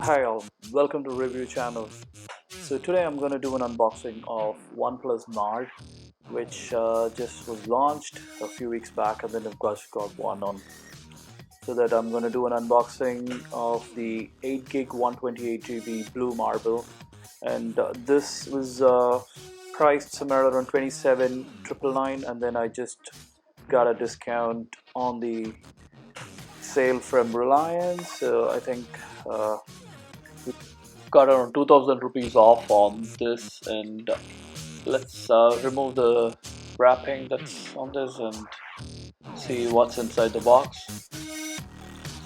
Hi all, welcome to Review Channel. So today I'm going to do an unboxing of OnePlus NORD, which just was launched a few weeks back, and then of course got one on. So that I'm going to do an unboxing of the 8 gig 128 GB Blue Marble, and this was priced somewhere around 27,999, and then I just got a discount on the sale from Reliance. So I think got around 2000 rupees off on this, and let's remove the wrapping that's on this and see what's inside the box.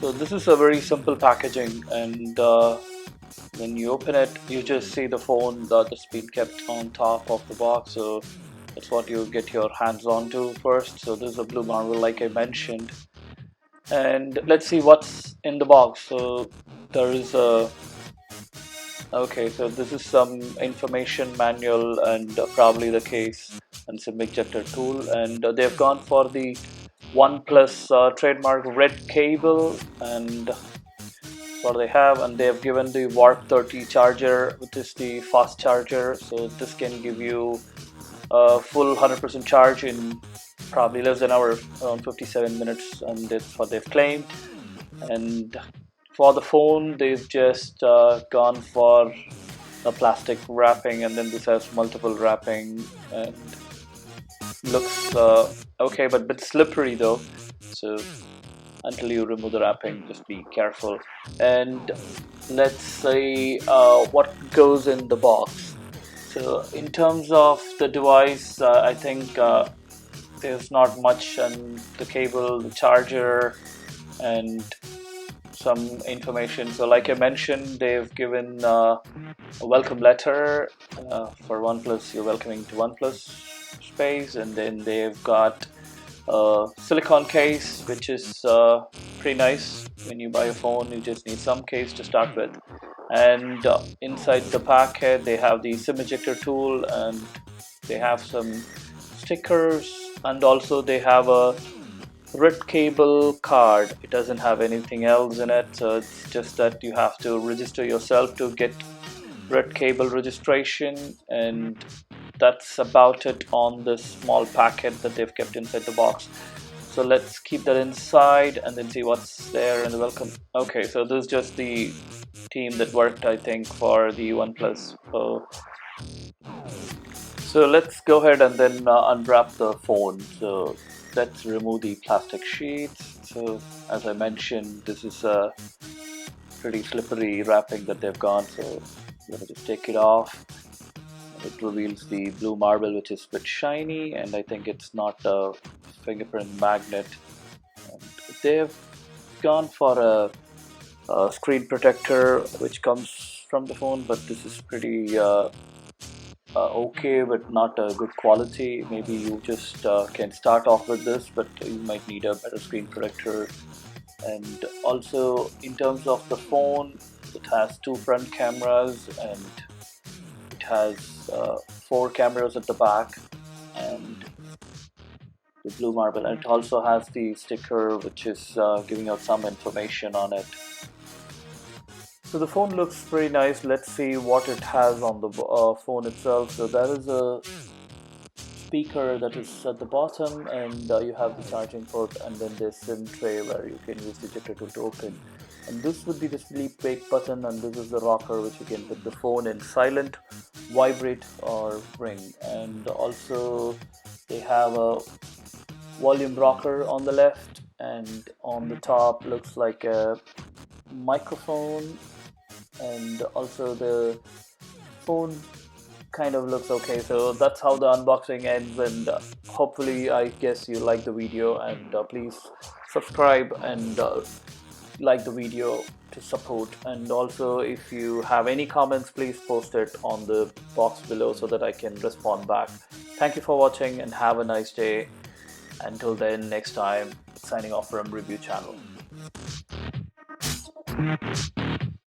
So this is a very simple packaging, and when you open it you just see the phone that's been kept on top of the box, so that's what you get your hands on to first. So this is a Blue Marble like I mentioned, and let's see what's in the box. So there is a Okay, so this is some information manual and probably the case and some ejector tool, and they've gone for the OnePlus trademark red cable, and what they have, and they have given the Warp 30 charger, which is the fast charger. So this can give you a full 100% charge in probably less than an hour, around 57 minutes, and that's what they've claimed. And for the phone, they've just gone for a plastic wrapping, and then this has multiple wrapping and looks okay, but a bit slippery though. So until you remove the wrapping, just be careful. And let's say what goes in the box. So in terms of the device, I think there's not much on the cable, the charger, and some information. So like I mentioned, they've given a welcome letter for OnePlus. You're welcoming to OnePlus space, and then they've got a silicone case, which is pretty nice. When you buy a phone, you just need some case to start with. And inside the packet, they have the SIM ejector tool, and they have some stickers, and also they have a red cable card. It doesn't have anything else in it, so it's just that you have to register yourself to get red cable registration, and that's about it on this small packet that they've kept inside the box. So let's keep that inside and then see what's there in the welcome. Okay, so this is just the team that worked, I think, for the OnePlus. So let's go ahead and then unwrap the phone. So let's remove the plastic sheets. So as I mentioned, this is a pretty slippery wrapping that they've gone, so I'm gonna just take it off. It reveals the Blue Marble, which is a bit shiny, and I think it's not a fingerprint magnet. And they've gone for a screen protector which comes from the phone, but this is pretty okay, but not a good quality. Maybe you just can start off with this, but you might need a better screen protector. And also in terms of the phone, it has two front cameras, and it has four cameras at the back, and the Blue Marble, and it also has the sticker which is giving out some information on it. So the phone looks pretty nice. Let's see what it has on the phone itself. So there is a speaker that is at the bottom, and you have the charging port, and then there's SIM tray where you can use the ejector tool to open. And this would be the sleep wake button, and this is the rocker which you can put the phone in silent, vibrate, or ring. And also they have a volume rocker on the left, and on the top looks like a microphone, and also the phone kind of looks okay. So that's how the unboxing ends, and hopefully I guess you like the video, and please subscribe and like the video to support. And also if you have any comments, please post it on the box below so that I can respond back. Thank you for watching and have a nice day. Until then, next time, signing off from Review Channel.